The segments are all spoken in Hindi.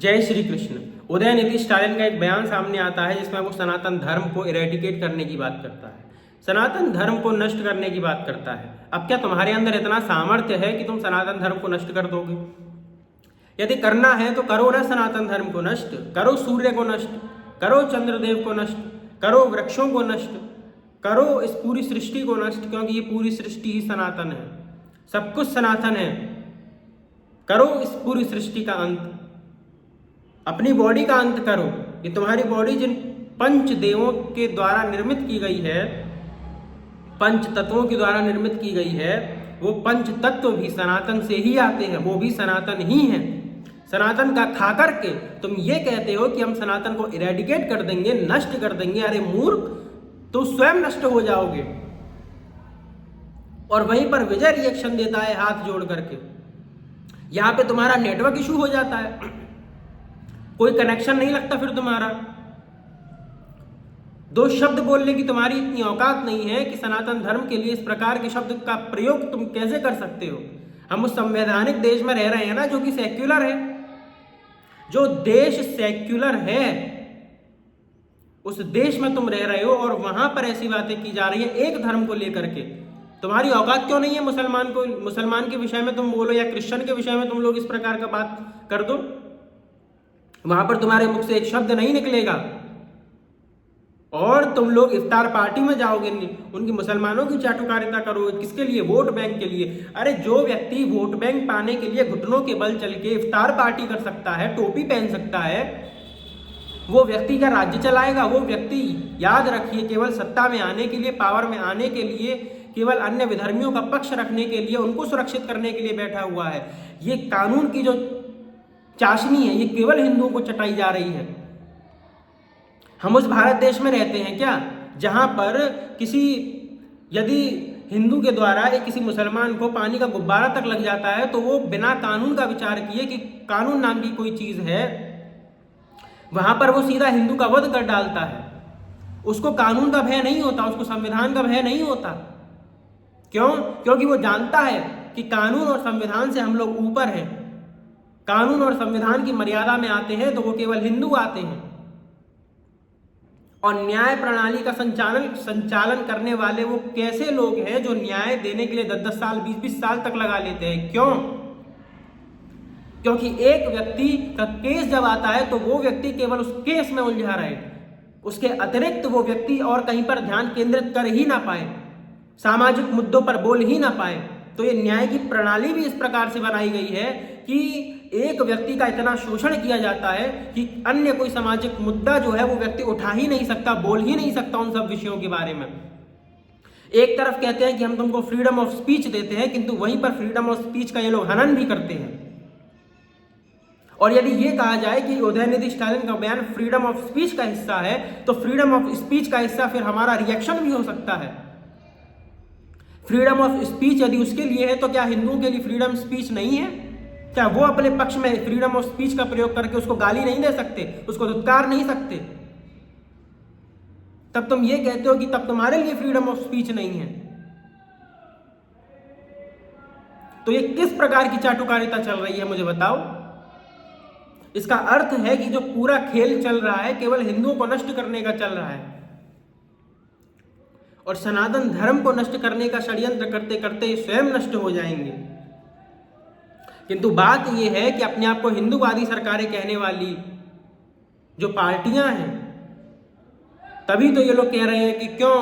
जय श्री कृष्ण। उदयनिधि स्टालिन का एक बयान सामने आता है जिसमें वो सनातन धर्म को इरेडिकेट करने की बात करता है, सनातन धर्म को नष्ट करने की बात करता है। अब क्या तुम्हारे अंदर इतना सामर्थ्य है कि तुम सनातन धर्म को नष्ट कर दोगे? यदि करना है तो करो ना, सनातन धर्म को नष्ट करो, सूर्य को नष्ट करो, चंद्रदेव को नष्ट करो, वृक्षों को नष्ट करो, इस पूरी सृष्टि को नष्ट, क्योंकि ये पूरी सृष्टि ही सनातन है, सब कुछ सनातन है। करो इस पूरी सृष्टि का अंत, अपनी बॉडी का अंत करो। ये तुम्हारी बॉडी जिन पंच देवों के द्वारा निर्मित की गई है, पंच तत्वों के द्वारा निर्मित की गई है, वो पंच तत्व भी सनातन से ही आते हैं, वो भी सनातन ही हैं। सनातन का खा करके तुम ये कहते हो कि हम सनातन को इरेडिकेट कर देंगे, नष्ट कर देंगे। अरे मूर्ख, तो स्वयं नष्ट हो जाओगे। और वहीं पर विजय रिएक्शन देता है हाथ जोड़ करके। यहां पे तुम्हारा नेटवर्क इशू हो जाता है, कोई कनेक्शन नहीं लगता फिर तुम्हारा। दो शब्द बोलने की तुम्हारी इतनी औकात नहीं है कि सनातन धर्म के लिए इस प्रकार के शब्द का प्रयोग तुम कैसे कर सकते हो? हम उस संवैधानिक देश में रह रहे हैं ना, जो कि सेक्युलर है। जो देश सेक्युलर है उस देश में तुम रह रहे हो और वहां पर ऐसी बातें की जा रही है एक धर्म को लेकर के। तुम्हारी औकात क्यों नहीं है मुसलमान के विषय में तुम बोलो, या क्रिश्चियन के विषय में तुम लोग इस प्रकार का बात कर दो? वहां पर तुम्हारे मुख से एक शब्द नहीं निकलेगा और तुम लोग इफ्तार पार्टी में जाओगे, उनकी मुसलमानों की चाटुकारिता करोगे। किसके लिए? वोट बैंक के लिए। अरे जो व्यक्ति वोट बैंक पाने के लिए घुटनों के बल चल के इफ्तार पार्टी कर सकता है, टोपी पहन सकता है, वो व्यक्ति क्या राज्य चलाएगा? वो व्यक्ति, याद रखिए, केवल सत्ता में आने के लिए, पावर में आने के लिए, केवल अन्य विधर्मियों का पक्ष रखने के लिए, उनको सुरक्षित करने के लिए बैठा हुआ है। ये कानून की जो चाशनी है, ये केवल हिंदुओं को चटाई जा रही है। हम उस भारत देश में रहते हैं क्या, जहां पर यदि हिंदू के द्वारा एक किसी मुसलमान को पानी का गुब्बारा तक लग जाता है तो वो बिना कानून का विचार किए कि कानून नाम की कोई चीज है, वहां पर वो सीधा हिंदू का वध कर डालता है। उसको कानून का भय नहीं होता, उसको संविधान का भय नहीं होता। क्यों? क्योंकि वो जानता है कि कानून और संविधान से हम लोग ऊपर हैं। कानून और संविधान की मर्यादा में आते हैं तो वो केवल हिंदू आते हैं। और न्याय प्रणाली का संचालन करने वाले वो कैसे लोग हैं जो न्याय देने के लिए 10-10 साल, 20-20 साल तक लगा लेते हैं? क्यों? क्योंकि एक व्यक्ति का केस जब आता है तो वो व्यक्ति केवल उस केस में उलझा रहे, उसके अतिरिक्त वो व्यक्ति और कहीं पर ध्यान केंद्रित कर ही ना पाए, सामाजिक मुद्दों पर बोल ही ना पाए। तो ये न्याय की प्रणाली भी इस प्रकार से बनाई गई है कि एक व्यक्ति का इतना शोषण किया जाता है कि अन्य कोई सामाजिक मुद्दा जो है वो व्यक्ति उठा ही नहीं सकता, बोल ही नहीं सकता उन सब विषयों के बारे में। एक तरफ कहते हैं कि हम तुमको फ्रीडम ऑफ स्पीच देते हैं, किंतु वहीं पर फ्रीडम ऑफ स्पीच का ये लोग हनन भी करते हैं। और यदि ये कहा जाए कि उदयनिधि स्टालिन का बयान फ्रीडम ऑफ स्पीच का हिस्सा है, तो फ्रीडम ऑफ स्पीच का हिस्सा फिर हमारा रिएक्शन भी हो सकता है। फ्रीडम ऑफ स्पीच यदि उसके लिए है तो क्या हिंदुओं के लिए फ्रीडम स्पीच नहीं है? क्या वो अपने पक्ष में फ्रीडम ऑफ स्पीच का प्रयोग करके उसको गाली नहीं दे सकते, उसको धुतकार नहीं सकते? तब तुम ये कहते हो कि तब तुम्हारे लिए फ्रीडम ऑफ स्पीच नहीं है। तो ये किस प्रकार की चाटुकारिता चल रही है, मुझे बताओ। इसका अर्थ है कि जो पूरा खेल चल रहा है केवल हिंदुओं को नष्ट करने का चल रहा है, और सनातन धर्म को नष्ट करने का षड्यंत्र करते करते स्वयं नष्ट हो जाएंगे। किंतु बात यह है कि अपने आप को हिंदूवादी सरकारें कहने वाली जो पार्टियां हैं, तभी तो ये लोग कह रहे हैं कि क्यों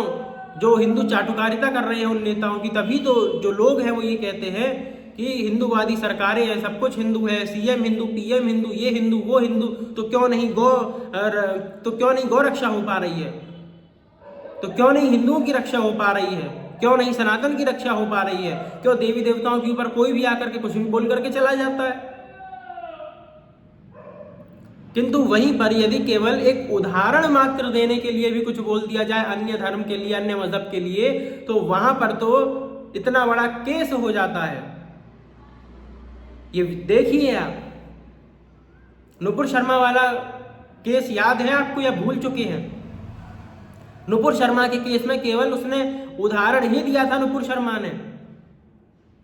जो हिंदू चाटुकारिता कर रहे हैं उन नेताओं की, तभी तो जो लोग हैं वो ये कहते हैं कि हिंदूवादी सरकारें हैं, सब कुछ हिंदू है, सीएम हिंदू, पीएम हिंदू, ये हिंदू वो हिंदू, तो क्यों नहीं गौ रक्षा हो पा रही है? तो क्यों नहीं हिंदुओं की रक्षा हो पा रही है? क्यों नहीं सनातन की रक्षा हो पा रही है? क्यों देवी देवताओं के ऊपर कोई भी आकर के कुछ भी बोल करके चला जाता है? किंतु वहीं पर यदि केवल एक उदाहरण मात्र देने के लिए भी कुछ बोल दिया जाए अन्य धर्म के लिए, अन्य मजहब के लिए, तो वहां पर तो इतना बड़ा केस हो जाता है। ये देखिए आप, नुपुर शर्मा वाला केस याद है आपको या भूल चुके हैं? नुपुर शर्मा के केस में केवल उसने उदाहरण ही दिया था, नुपुर शर्मा ने,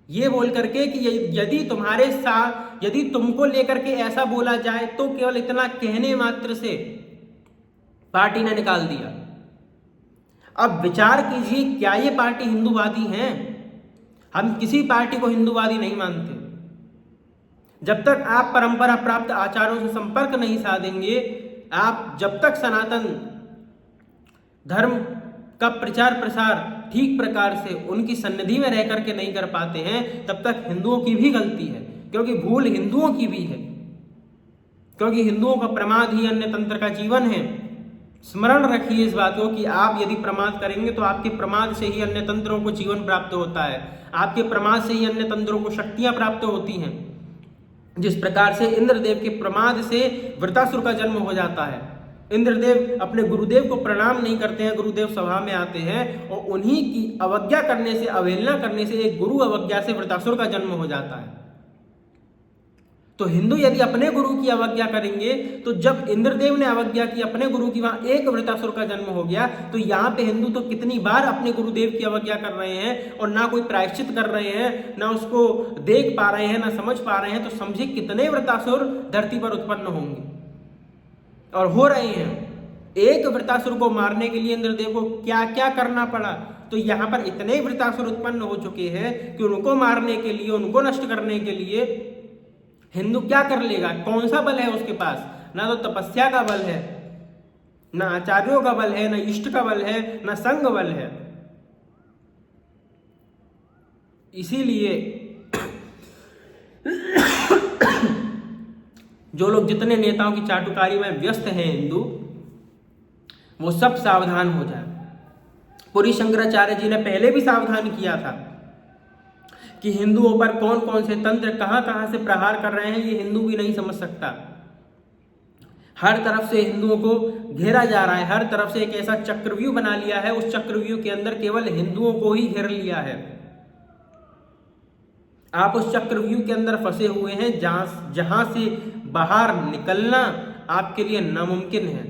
ये बोल करके कि यदि तुम्हारे साथ, यदि तुमको लेकर के ऐसा बोला जाए तो केवल इतना कहने मात्र से पार्टी ने निकाल दिया। अब विचार कीजिए, क्या ये पार्टी हिंदूवादी है? हम किसी पार्टी को हिंदूवादी नहीं मानते। जब तक आप परंपरा प्राप्त आचारों से संपर्क नहीं साधेंगे, आप जब तक सनातन धर्म का प्रचार प्रसार ठीक प्रकार से उनकी सन्निधि में रह करके नहीं कर पाते हैं, तब तक हिंदुओं की भी गलती है, क्योंकि भूल हिंदुओं की भी है, क्योंकि हिंदुओं का प्रमाद ही अन्य तंत्र का जीवन है। स्मरण रखिए इस बात को कि आप यदि प्रमाद करेंगे तो आपके प्रमाद से ही अन्य तंत्रों को जीवन प्राप्त होता है, आपके प्रमाद से ही अन्य तंत्रों को शक्तियां प्राप्त होती हैं। जिस प्रकार से इंद्रदेव के प्रमाद से वृतासुर का जन्म हो जाता है। इंद्रदेव अपने गुरुदेव को प्रणाम नहीं करते हैं, गुरुदेव सभा में आते हैं और उन्हीं की अवज्ञा करने से, अवहेलना करने से, एक गुरु अवज्ञा से वृतासुर का जन्म हो जाता है। तो हिंदू यदि अपने गुरु की अवज्ञा करेंगे, तो जब इंद्रदेव ने अवज्ञा की अपने गुरु की, वहां एक वृतासुर का जन्म हो गया, तो यहाँ पे हिंदू तो कितनी बार अपने गुरुदेव की अवज्ञा कर रहे हैं और ना कोई प्रायश्चित कर रहे हैं, ना उसको देख पा रहे हैं, ना समझ पा रहे हैं। तो समझिए कितने वृतासुर धरती पर उत्पन्न होंगे और हो रहे हैं। एक वृतासुर को मारने के लिए इंद्रदेव को क्या क्या करना पड़ा। तो यहाँ पर इतने वृतासुर उत्पन्न हो चुके हैं कि उनको मारने के लिए, उनको नष्ट करने के लिए हिंदू क्या कर लेगा? कौन सा बल है उसके पास? ना तो तपस्या का बल है, ना आचार्यों का बल है, ना इष्ट का बल है, ना संग बल है। इसीलिए जो लोग जितने नेताओं की चाटुकारी में व्यस्त हैं हिंदू, वो सब सावधान हो जाए। पुरी शंकराचार्य जी ने पहले भी सावधान किया था कि हिंदुओं पर कौन कौन से तंत्र कहां कहां से प्रहार कर रहे हैं, ये हिंदू भी नहीं समझ सकता। हर तरफ से हिंदुओं को घेरा जा रहा है, हर तरफ से एक ऐसा चक्रव्यूह बना लिया है, उस चक्रव्यूह के अंदर केवल हिंदुओं को ही घेर लिया है। आप उस चक्रव्यूह के अंदर फंसे हुए हैं जहां से बाहर निकलना आपके लिए नामुमकिन है।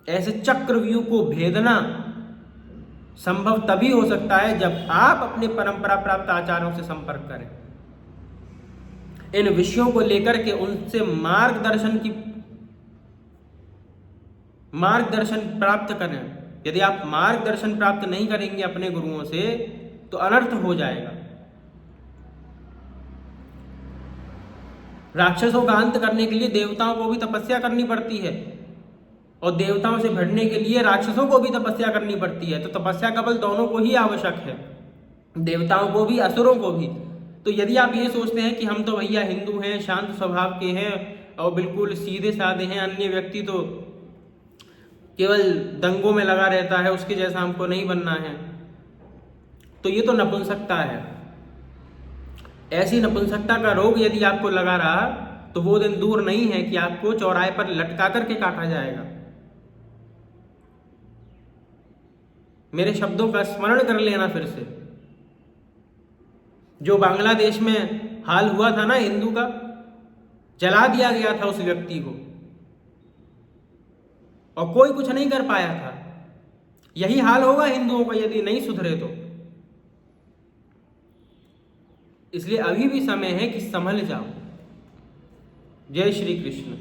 ऐसे चक्रव्यूह को भेदना संभव तभी हो सकता है जब आप अपने परंपरा प्राप्त आचारों से संपर्क करें, इन विषयों को लेकर के उनसे मार्गदर्शन प्राप्त करें। यदि आप मार्गदर्शन प्राप्त नहीं करेंगे अपने गुरुओं से, तो अनर्थ हो जाएगा। राक्षसों का अंत करने के लिए देवताओं को भी तपस्या करनी पड़ती है, और देवताओं से भिड़ने के लिए राक्षसों को भी तपस्या करनी पड़ती है। तो तपस्या का बल दोनों को ही आवश्यक है, देवताओं को भी, असुरों को भी। तो यदि आप ये सोचते हैं कि हम तो भैया हिंदू हैं, शांत स्वभाव के हैं और बिल्कुल सीधे साधे हैं, अन्य व्यक्ति तो केवल दंगों में लगा रहता है, उसके जैसा हमको नहीं बनना है, तो ये तो नपुंसकता है। ऐसी नपुंसकता का रोग यदि आपको लगा रहा, तो वो दिन दूर नहीं है कि आपको चौराहे पर लटका करके काटा जाएगा। मेरे शब्दों का स्मरण कर लेना फिर से। जो बांग्लादेश में हाल हुआ था ना हिंदू का, जला दिया गया था उस व्यक्ति को और कोई कुछ नहीं कर पाया था। यही हाल होगा हिंदुओं का यदि नहीं सुधरे तो। इसलिए अभी भी समय है कि संभल जाओ। जय श्री कृष्ण।